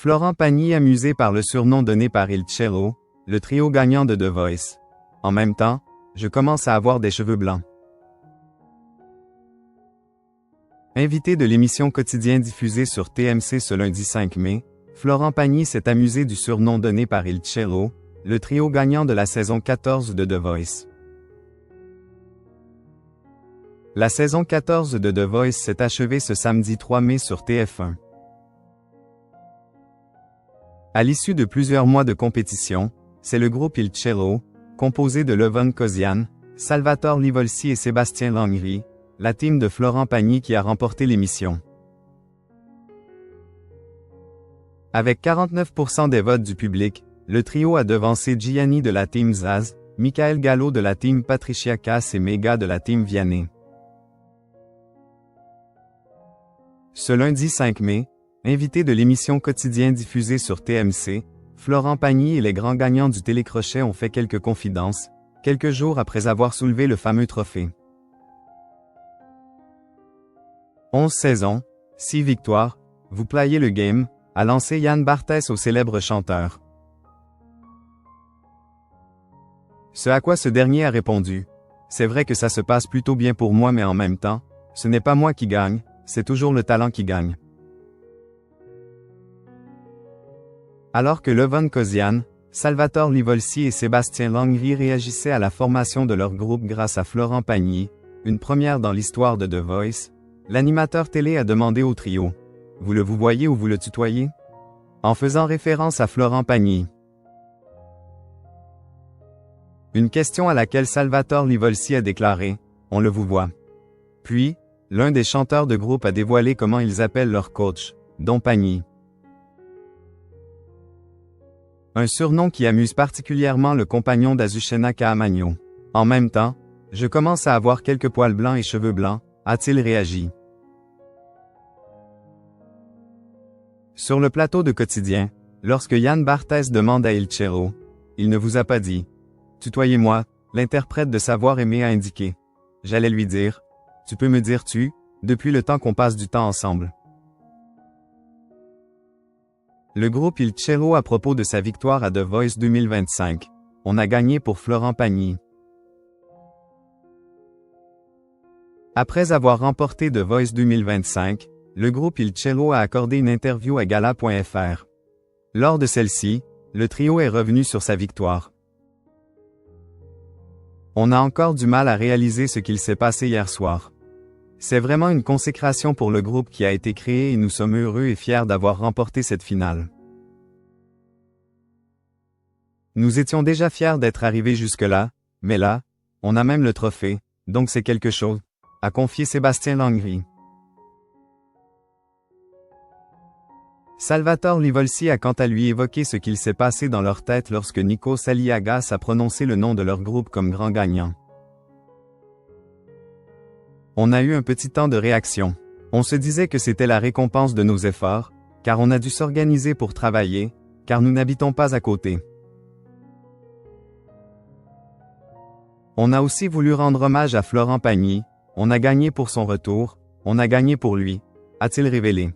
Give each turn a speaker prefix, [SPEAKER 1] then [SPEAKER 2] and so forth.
[SPEAKER 1] Florent Pagny amusé par le surnom donné par Il Cello, le trio gagnant de The Voice. En même temps, je commence à avoir des cheveux blancs. Invité de l'émission Quotidien diffusée sur TMC ce lundi 5 mai, Florent Pagny s'est amusé du surnom donné par Il Cello, le trio gagnant de la saison 14 de The Voice. La saison 14 de The Voice s'est achevée ce samedi 3 mai sur TF1. À l'issue de plusieurs mois de compétition, c'est le groupe Il Cello, composé de Levon Cozian, Salvatore Livolsi et Sébastien Langry, la team de Florent Pagny qui a remporté l'émission. Avec 49% des votes du public, le trio a devancé Gianni de la team Zaz, Michael Gallo de la team Patricia Cass et Mega de la team Vianney. Ce lundi 5 mai, invité de l'émission Quotidien diffusée sur TMC, Florent Pagny et les grands gagnants du télécrochet ont fait quelques confidences, quelques jours après avoir soulevé le fameux trophée. 11 saisons, 6 victoires, vous playez le game, a lancé Yann Barthès au célèbre chanteur. Ce à quoi ce dernier a répondu: « C'est vrai que ça se passe plutôt bien pour moi mais en même temps, ce n'est pas moi qui gagne, c'est toujours le talent qui gagne. » Alors que Levon Cozian, Salvatore Livolsi et Sébastien Langry réagissaient à la formation de leur groupe grâce à Florent Pagny, une première dans l'histoire de The Voice, l'animateur télé a demandé au trio: « Vous le vous voyez ou vous le tutoyez ?» en faisant référence à Florent Pagny. Une question à laquelle Salvatore Livolsi a déclaré: « On le vous voit. » Puis, l'un des chanteurs de groupe a dévoilé comment ils appellent leur coach, Don Pagny. Un surnom qui amuse particulièrement le compagnon d'Azucena Caamagnò. En même temps, je commence à avoir quelques poils blancs et cheveux blancs, a-t-il réagi. Sur le plateau de Quotidien, lorsque Yann Barthès demande à Il Cello: « Il ne vous a pas dit. Tutoyez-moi », l'interprète de Savoir aimer a indiqué: « J'allais lui dire: tu peux me dire tu, depuis le temps qu'on passe du temps ensemble. » Le groupe Il Cello à propos de sa victoire à The Voice 2025. On a gagné pour Florent Pagny. Après avoir remporté The Voice 2025, le groupe Il Cello a accordé une interview à Gala.fr. Lors de celle-ci, le trio est revenu sur sa victoire. On a encore du mal à réaliser ce qu'il s'est passé hier soir. C'est vraiment une consécration pour le groupe qui a été créé et nous sommes heureux et fiers d'avoir remporté cette finale. Nous étions déjà fiers d'être arrivés jusque-là, mais là, on a même le trophée, donc c'est quelque chose, a confié Sébastien Langry. Salvatore Livolsi a quant à lui évoqué ce qu'il s'est passé dans leur tête lorsque Nikos Aliagas a prononcé le nom de leur groupe comme grand gagnant. On a eu un petit temps de réaction. On se disait que c'était la récompense de nos efforts, car on a dû s'organiser pour travailler, car nous n'habitons pas à côté. On a aussi voulu rendre hommage à Florent Pagny, on a gagné pour son retour, on a gagné pour lui, a-t-il révélé.